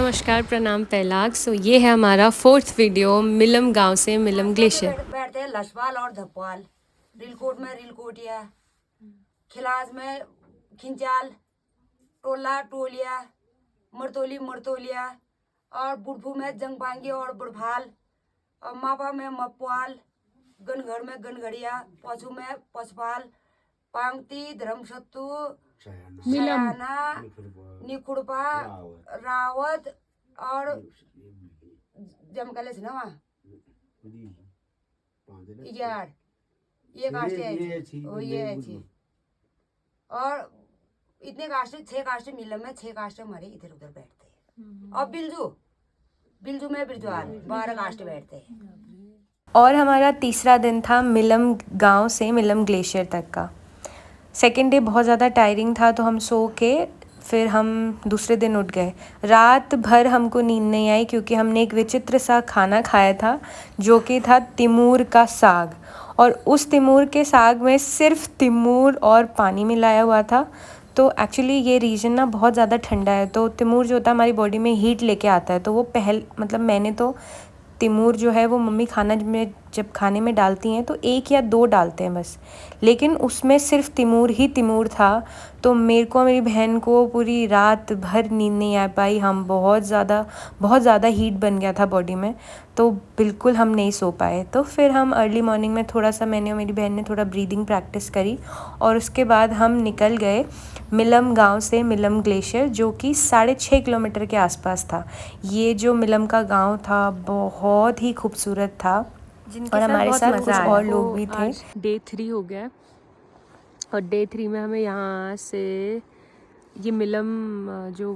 नमस्कार, प्रणाम पैलाग। ये है हमारा 4th वीडियो मिलम गांव से मिलम ग्लेशियर। बैठते हैं लछवाल और धपवाल, रिलकोट में रिलकोटिया, खिलास में खिंचाल, टोला टोलिया, मरतोली मरतोलिया, और बुढ़फू में जंगपांगी और बुढ़फाल, और मापा में मपवाल, गनगढ़ में गनगढ़िया, पशु में पशुपाल, पांगती धर्मसत्तू, सयाना, निखुड़पा, रावत और जमकलेस नवा यार ये कास्ट है ये थी। और इतने कास्ट 6 कास्ट मिलम में 6 कास्ट हमारे इधर उधर बैठते हैं। और बिल्जू में बिरजवाल 12 कास्ट बैठते हैं। और हमारा तीसरा दिन था मिलम गांव से मिलम ग्लेशियर तक का। सेकेंड डे बहुत ज़्यादा टायरिंग था तो हम सो के फिर हम दूसरे दिन उठ गए। रात भर हमको नींद नहीं आई क्योंकि हमने एक विचित्र सा खाना खाया था जो कि था तिमूर का साग, और उस तिमूर के साग में सिर्फ तिमूर और पानी मिलाया हुआ था। तो एक्चुअली ये रीजन ना बहुत ज़्यादा ठंडा है, तो तिमूर जो होता है हमारी बॉडी में हीट लेके आता है। तो वो मैंने तो तिमूर जो है वो मम्मी जब खाने में डालती हैं तो 1 या 2 डालते हैं बस, लेकिन उसमें सिर्फ तिमूर ही तिमूर था। तो मेरे को मेरी बहन को पूरी रात भर नींद नहीं आ पाई। हम बहुत ज़्यादा हीट बन गया था बॉडी में, तो बिल्कुल हम नहीं सो पाए। तो फिर हम अर्ली मॉर्निंग में थोड़ा सा मैंने और मेरी बहन ने थोड़ा ब्रीदिंग प्रैक्टिस करी, और उसके बाद हम निकल गए मिलम गांव से मिलम ग्लेशियर, जो कि 6.5 किलोमीटर के आसपास था। ये जो मिलम का गांव था बहुत ही खूबसूरत था, और हमारे साथ कुछ और लोग भी थे। डे 3 हो गया, और डे 3 में हमें यहाँ से ये मिलम जो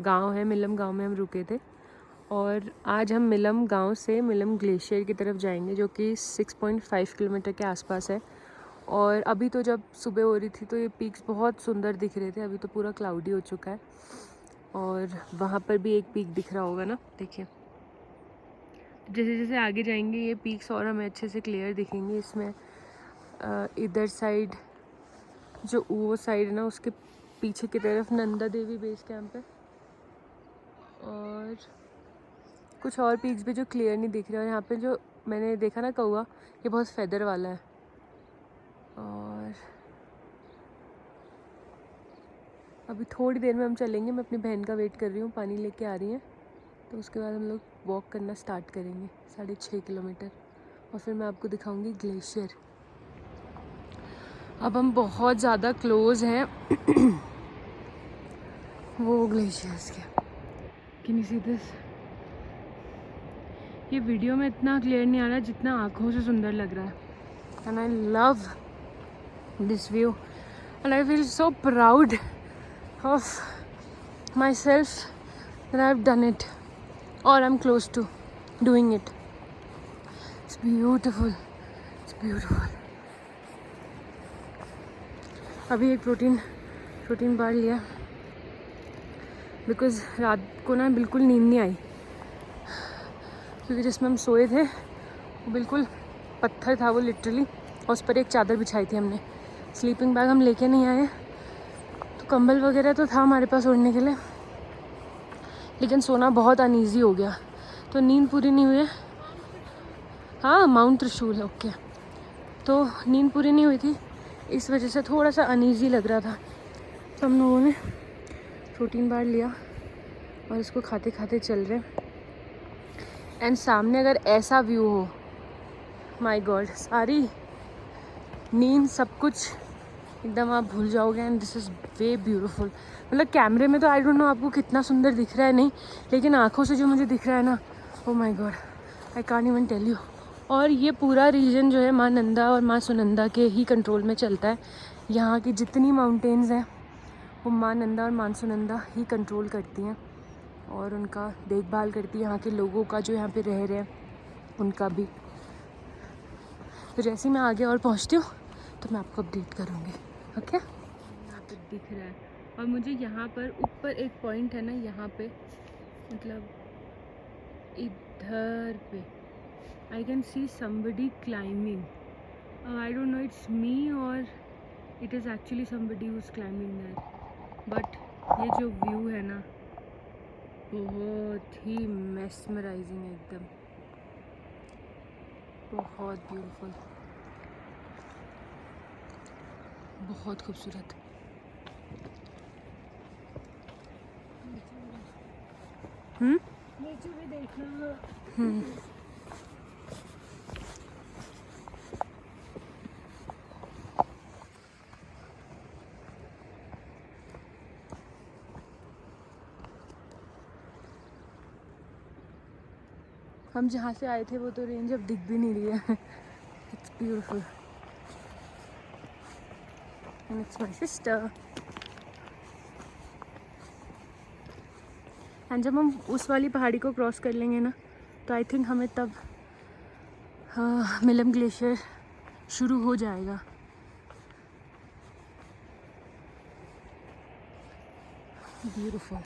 गांव है, मिलम गांव में हम रुके थे। और आज हम मिलम गांव से मिलम ग्लेशियर की तरफ जाएंगे, जो कि 6.5 किलोमीटर के आसपास है। और अभी तो जब सुबह हो रही थी तो ये पीक्स बहुत सुंदर दिख रहे थे। अभी तो पूरा क्लाउडी हो चुका है, और वहाँ पर भी एक पीक दिख रहा होगा ना, देखिए। जैसे जैसे आगे जाएंगे ये पीक्स और हमें अच्छे से क्लियर दिखेंगे। इसमें इधर साइड जो वो साइड है ना, उसके पीछे की तरफ नंदा देवी बेस कैंप है, और कुछ और पीक्स भी जो क्लियर नहीं दिख रहे। और यहाँ पे जो मैंने देखा ना कौवा, ये बहुत फेदर वाला है। और अभी थोड़ी देर में हम चलेंगे। मैं अपनी बहन का वेट कर रही हूँ, पानी लेके आ रही है, तो उसके बाद हम लोग वॉक करना स्टार्ट करेंगे 6.5 किलोमीटर, और फिर मैं आपको दिखाऊंगी ग्लेशियर। अब हम बहुत ज़्यादा क्लोज हैं वो ग्लेशियर्स के। Can you see this? ये वीडियो में इतना क्लियर नहीं आ रहा जितना आँखों से सुंदर लग रहा है। And I love this view, and I feel so proud of myself that I have done it, और I am close to doing it. It's beautiful, it's beautiful. अभी एक प्रोटीन बार लिया बिकॉज़ रात को ना बिल्कुल नींद नहीं आई, क्योंकि जिसमें हम सोए थे वो बिल्कुल पत्थर था, वो लिटरली, और उस पर एक चादर बिछाई थी हमने। स्लीपिंग बैग हम लेके नहीं आए, तो कंबल वगैरह तो था हमारे पास ओढ़ने के लिए, लेकिन सोना बहुत अनईजी हो गया, तो नींद पूरी नहीं हुई है। हाँ, माउंट त्रिशूल है, ओके। तो नींद पूरी नहीं हुई थी, इस वजह से थोड़ा सा अनईजी लग रहा था। तो हम लोगों ने प्रोटीन बार लिया और इसको खाते खाते चल रहे। एंड सामने अगर ऐसा व्यू हो, माय गॉड, सारी नींद सब कुछ एकदम आप भूल जाओगे। And this is way beautiful. मतलब कैमरे में तो आई डोंट नो आपको कितना सुंदर दिख रहा है, नहीं, लेकिन आँखों से जो मुझे दिख रहा है ना, oh my God, I can't even tell you. और ये पूरा रीजन जो है माँ नंदा और माँ सुनंदा के ही कंट्रोल में चलता है। यहाँ की जितनी माउंटेन्स हैं वो माँ नंदा और माँ सुनंदा ही कंट्रोल करती हैं, और उनका देखभाल करती है, यहाँ के लोगों का जो यहाँ पे रह रहे हैं उनका भी। तो जैसे ही मैं आगे और पहुँचती हूँ तो मैं आपको अपडेट करूँगी, ओके। यहाँ पे दिख रहा है, और मुझे यहाँ पर ऊपर एक पॉइंट है ना, यहाँ पे मतलब इधर पे I can see somebody climbing. I don't know it's me or it is actually somebody who is climbing there, but ये जो व्यू है ना, बहुत ही मेस्मराइजिंग है एकदम, बहुत ब्यूटीफुल, बहुत खूबसूरत। नीचे भी देखना। हम जहाँ से आए थे वो तो रेंज अब दिख भी नहीं रही है। It's beautiful and it's my sister. And जब हम उस वाली पहाड़ी को क्रॉस कर लेंगे ना, तो आई थिंक हमें तब मिलम ग्लेशियर शुरू हो जाएगा। ब्यूटीफुल।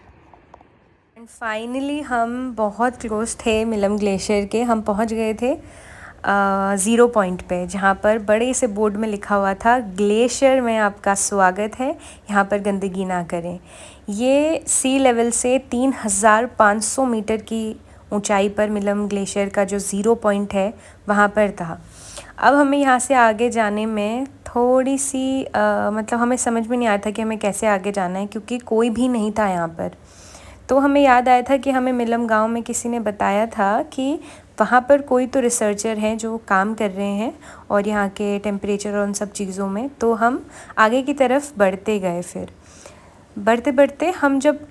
एंड फाइनली हम बहुत क्लोज थे मिलम ग्लेशियर के। हम पहुंच गए थे ज़ीरो पॉइंट पे, जहाँ पर बड़े से बोर्ड में लिखा हुआ था, ग्लेशियर में आपका स्वागत है, यहाँ पर गंदगी ना करें। ये सी लेवल से 3500 मीटर की ऊंचाई पर मिलम ग्लेशियर का जो ज़ीरो पॉइंट है वहाँ पर था। अब हमें यहाँ से आगे जाने में थोड़ी सी मतलब हमें समझ में नहीं आया था कि हमें कैसे आगे जाना है, क्योंकि कोई भी नहीं था यहाँ पर। तो हमें याद आया था कि हमें मिलम गांव में किसी ने बताया था कि वहाँ पर कोई तो रिसर्चर हैं जो काम कर रहे हैं और यहाँ के टेम्परेचर और उन सब चीज़ों में। तो हम आगे की तरफ बढ़ते गए। फिर बढ़ते बढ़ते हम जब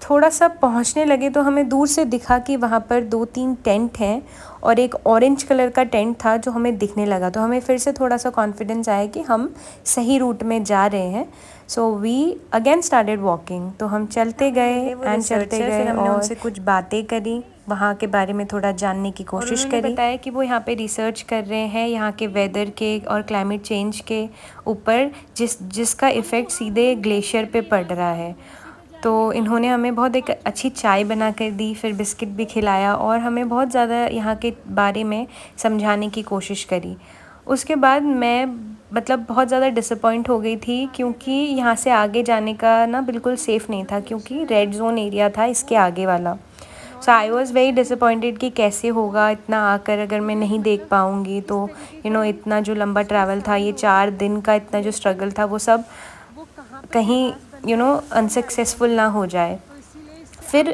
थोड़ा सा पहुँचने लगे तो हमें दूर से दिखा कि वहाँ पर 2-3 टेंट हैं और एक ऑरेंज कलर का टेंट था जो हमें दिखने लगा। तो हमें फिर से थोड़ा सा कॉन्फिडेंस आया कि हम सही रूट में जा रहे हैं। So we again started walking. तो हम चलते गए एंड चलते गए, फिर हमने उनसे कुछ बातें करी, वहाँ के बारे में थोड़ा जानने की कोशिश करी। बताया कि वो यहाँ पे रिसर्च कर रहे हैं यहाँ के वेदर के और क्लाइमेट चेंज के ऊपर, जिसका इफ़ेक्ट सीधे ग्लेशियर पे पड़ रहा है। तो इन्होंने हमें बहुत एक अच्छी चाय बना कर दी, फिर बिस्किट भी खिलाया और हमें बहुत ज़्यादा यहाँ के बारे में समझाने की कोशिश करी। उसके बाद मैं मतलब बहुत ज़्यादा डिसअपॉइंट हो गई थी, क्योंकि यहाँ से आगे जाने का ना बिल्कुल सेफ़ नहीं था, क्योंकि रेड जोन एरिया था इसके आगे वाला। सो आई वॉज़ वेरी डिसअपॉइंटेड कि कैसे होगा इतना आकर अगर मैं नहीं देख पाऊँगी। तो इतना जो लंबा ट्रैवल था, ये 4 दिन का इतना जो स्ट्रगल था, वो सब कहीं अनसक्सेसफुल ना हो जाए। फिर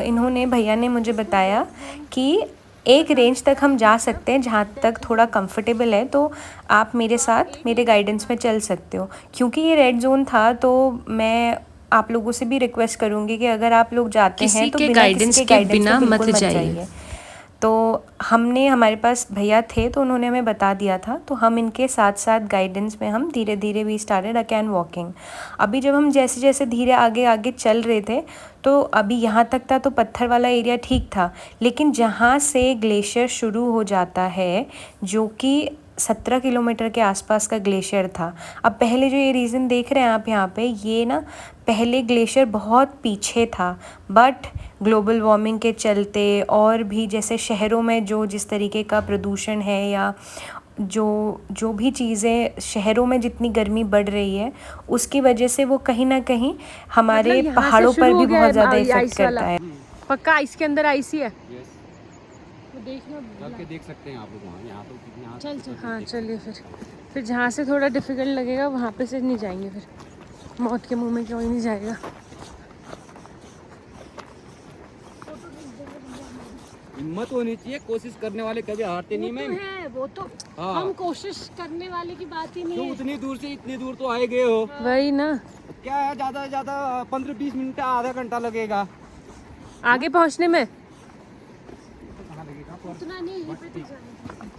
इन्होंने भैया ने मुझे बताया कि एक रेंज तक हम जा सकते हैं जहाँ तक थोड़ा कंफर्टेबल है, तो आप मेरे साथ मेरे गाइडेंस में चल सकते हो। क्योंकि ये रेड जोन था, तो मैं आप लोगों से भी रिक्वेस्ट करूँगी कि अगर आप लोग जाते हैं तो बिना किसी के गाइडेंस के बिल्कुल मत जाइए। तो हमारे पास भैया थे तो उन्होंने हमें बता दिया था, तो हम इनके साथ साथ गाइडेंस में हम धीरे धीरे वी स्टार्टेड अगेन वॉकिंग। अभी जब हम जैसे जैसे धीरे आगे आगे चल रहे थे, तो अभी यहाँ तक था तो पत्थर वाला एरिया ठीक था, लेकिन जहाँ से ग्लेशियर शुरू हो जाता है, जो कि 17 किलोमीटर के आसपास का ग्लेशियर था। अब पहले जो ये रीज़न देख रहे हैं आप यहाँ पे, ये ना पहले ग्लेशियर बहुत पीछे था, बट ग्लोबल वार्मिंग के चलते और भी जैसे शहरों में जो जिस तरीके का प्रदूषण है, या जो भी चीज़ें शहरों में जितनी गर्मी बढ़ रही है, उसकी वजह से वो कहीं ना कहीं हमारे मतलब पहाड़ों पर भी बहुत ज़्यादा इफेक्ट करता है। पक्का इसके अंदर आइस ही है। जाके देख सकते हैं आप लोग वहाँ, यहाँ तो कितना चल हाँ चलिए। फिर जहाँ से थोड़ा डिफ़िकल्ट लगेगा वहाँ पे से नहीं जाएंगे, फिर मौत के मुंह में क्यों ही नहीं जाएगा। हिम्मत होनी चाहिए, कोशिश करने वाले कभी हारते नहीं। मैम वो तो हाँ, हम कोशिश करने वाले की बात ही नहीं तो है। उतनी दूर से इतनी दूर तो आए गए हो, वही ना, क्या है ज़्यादा से ज़्यादा 15-20 मिनट आधा घंटा लगेगा आगे पहुँचने में। कहाँ लगेगा उतना नहीं, यहीं पे तो जाना।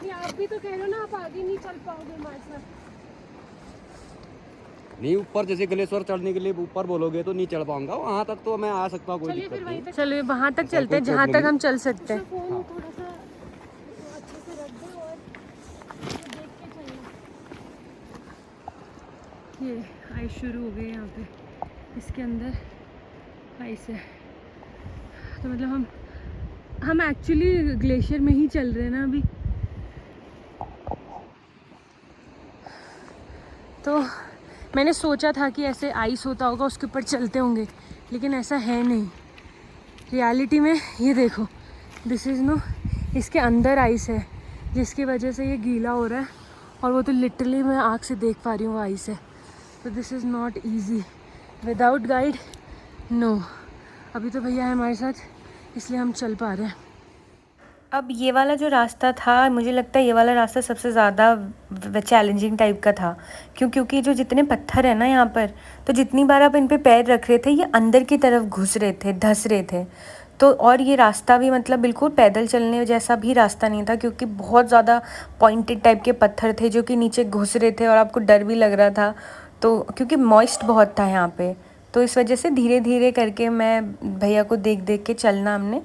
नहीं, आप भी तो कह रहे हो ना आप आगे नहीं चल पाओगे हमारे साथ। नहीं, ऊपर जैसे ग्लेशियर चढ़ने के लिए ऊपर बोलोगे तो नहीं चढ़ पाऊंगा, वहाँ तक तो मैं आ सकता हूँ, कोई दिक्कत नहीं। चलिए वहाँ तक चलते हैं जहाँ तक हम चल सकते हैं। फोन थोड़ा सा अच्छे से रख दो और देख के चलना। ये आइस शुरू हो गई यहाँ पे, इसके अंदर आइस है। तो मतलब हम एक्चुअली ग्लेशियर में ही चल रहे हैं ना अभी। तो मैंने सोचा था कि ऐसे आइस होता होगा, उसके ऊपर चलते होंगे, लेकिन ऐसा है नहीं। रियलिटी में ये देखो, दिस इज़ नो, इसके अंदर आइस है, जिसकी वजह से ये गीला हो रहा है, और वो तो लिटरली मैं आँख से देख पा रही हूँ वो आइस है। तो this is not easy without guide, no. अभी तो भैया है हमारे साथ, इसलिए हम चल पा रहे हैं। अब ये वाला जो रास्ता था, मुझे लगता है ये वाला रास्ता सबसे ज़्यादा चैलेंजिंग टाइप का था, क्योंकि जो जितने पत्थर है ना यहाँ पर, तो जितनी बार आप इन पे पैर रख रहे थे, ये अंदर की तरफ घुस रहे थे, धंस रहे थे। तो और ये रास्ता भी मतलब बिल्कुल पैदल चलने जैसा भी रास्ता नहीं था, क्योंकि बहुत ज़्यादा पॉइंटेड टाइप के पत्थर थे जो कि नीचे घुस रहे थे, और आपको डर भी लग रहा था। तो क्योंकि मॉइस्ट बहुत था यहाँ पे, तो इस वजह से धीरे धीरे करके मैं भैया को देख देख के चलना, हमने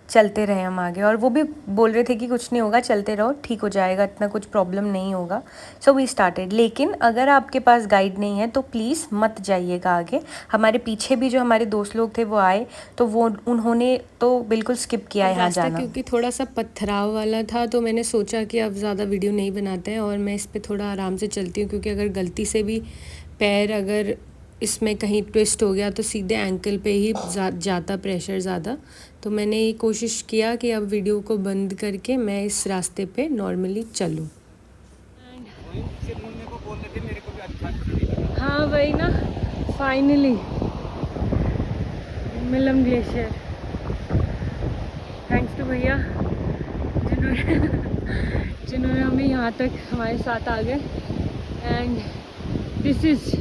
चलते रहे हम आगे। और वो भी बोल रहे थे कि कुछ नहीं होगा, चलते रहो, ठीक हो जाएगा, इतना कुछ प्रॉब्लम नहीं होगा। So we started. लेकिन अगर आपके पास गाइड नहीं है तो प्लीज़ मत जाइएगा आगे। हमारे पीछे भी जो हमारे दोस्त लोग थे वो आए, तो वो उन्होंने तो बिल्कुल स्किप किया यहाँ जाना, क्योंकि थोड़ा सा पथराव वाला था। तो मैंने सोचा कि अब ज़्यादा वीडियो नहीं बनाते हैं, और मैं इस पर थोड़ा आराम से चलती हूँ, क्योंकि अगर गलती से भी पैर अगर इसमें कहीं ट्विस्ट हो गया तो सीधे एंकल पे ही जाता प्रेशर ज़्यादा। तो मैंने ये कोशिश किया कि अब वीडियो को बंद करके मैं इस रास्ते पे नॉर्मली चलूँ। हाँ वही ना, finally Milam glacier. Thanks to भैया जिन्होंने हमें यहाँ तक हमारे साथ आ गए। एंड दिस इज़,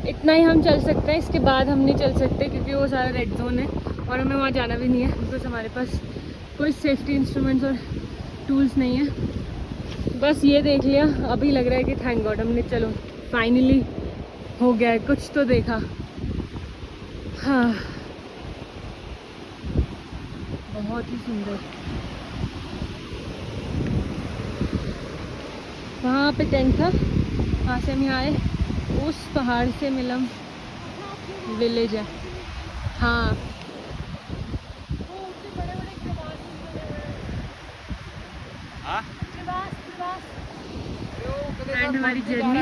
इतना ही हम चल सकते हैं, इसके बाद हम नहीं चल सकते, क्योंकि वो सारा रेड जोन है और हमें वहाँ जाना भी नहीं है, बिकॉज हमारे पास कोई सेफ्टी इंस्ट्रूमेंट्स और टूल्स नहीं है। बस ये देख लिया, अभी लग रहा है कि थैंक गॉड हमने, चलो फाइनली हो गया है, कुछ तो देखा। हाँ बहुत ही सुंदर। वहाँ पे टेंट था, वहाँ से हम यहाँ आए, उस पहाड़ से मिलम विलेज है। हाँ एंड हमारी जर्नी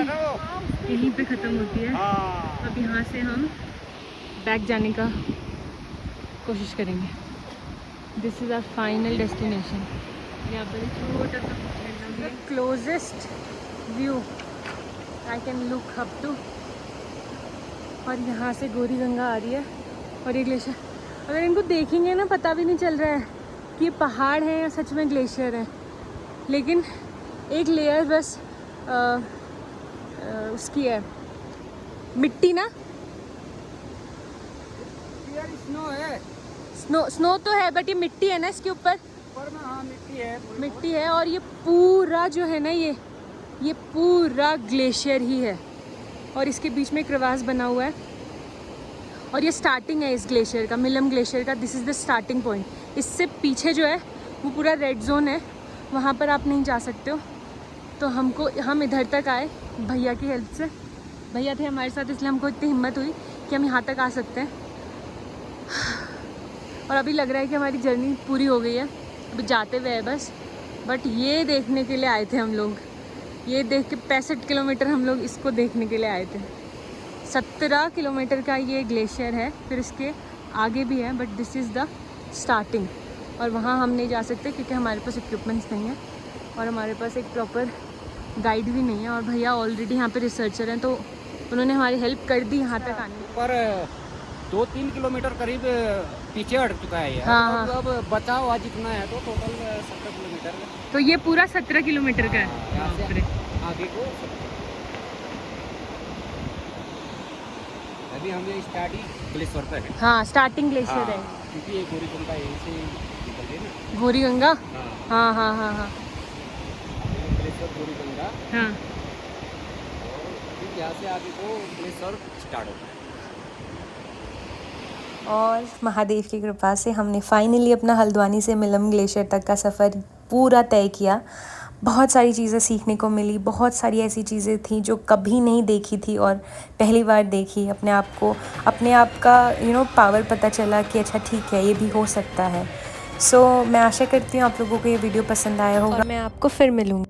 यहीं पे ख़त्म होती है। अब यहाँ से हम बैक जाने का कोशिश करेंगे। This is our final destination. यहाँ पर छोटा सा closest view I can look up to, और यहाँ से गौरी गंगा आ रही है, और ये ग्लेशियर, अगर इनको देखेंगे ना पता भी नहीं चल रहा है कि ये पहाड़ है या सच में ग्लेशियर है। लेकिन एक लेयर बस उसकी है, मिट्टी ना, स्नो है, स्नो तो है, बट ये मिट्टी है ना इसके ऊपर। हाँ मिट्टी है, और ये पूरा जो है ना, ये पूरा ग्लेशियर ही है, और इसके बीच में एक क्रेवास बना हुआ है, और ये स्टार्टिंग है इस ग्लेशियर का, मिलम ग्लेशियर का। This is the starting point. इससे पीछे जो है वो पूरा रेड जोन है, वहाँ पर आप नहीं जा सकते हो। तो हम इधर तक आए भैया की हेल्प से, भैया थे हमारे साथ, इसलिए हमको इतनी हिम्मत हुई कि हम यहाँ तक आ सकते हैं। और अभी लग रहा है कि हमारी जर्नी पूरी हो गई है, अभी जाते हुए है बस। बट ये देखने के लिए आए थे हम लोग, ये देख के 65 किलोमीटर हम लोग इसको देखने के लिए आए थे। 17 किलोमीटर का ये ग्लेशियर है, फिर इसके आगे भी है, but this is the starting. और वहाँ हम नहीं जा सकते क्योंकि हमारे पास इक्विपमेंट्स नहीं है, और हमारे पास एक प्रॉपर गाइड भी नहीं है। और भैया ऑलरेडी यहाँ पे रिसर्चर हैं, तो उन्होंने हमारी हेल्प कर दी यहाँ तक आने पर 2-3 किलोमीटर करीब पीछे हट चुका है। हाँ, अब बचा हुआ जितना है तो टोटल 17 किलोमीटर है। तो ये पूरा 17 किलोमीटर का है। यहाँ से आगे को अभी हम ये स्टार्टिंग ग्लेशियर पर है। हाँ स्टार्टिंग ग्लेशियर है, क्योंकि ये गौरी गंगा यहीं से निकल रही है ना। गौरी गंगा, हाँ हाँ हाँ हाँ हाँ ग्लेशियर गौरी गंगा, हाँ। यहाँ से आगे को ग्लेशियर स्टार्ट होता है। और महादेव की कृपा से हमने फाइनली अपना हल्द्वानी से मिलम ग्लेशियर तक का सफ़र पूरा तय किया। बहुत सारी चीज़ें सीखने को मिली, बहुत सारी ऐसी चीज़ें थी जो कभी नहीं देखी थी और पहली बार देखी। अपने आप का पावर पता चला कि अच्छा ठीक है, ये भी हो सकता है। सो मैं आशा करती हूँ आप लोगों को ये वीडियो पसंद आया होगा, और मैं आपको फिर मिलूँगी।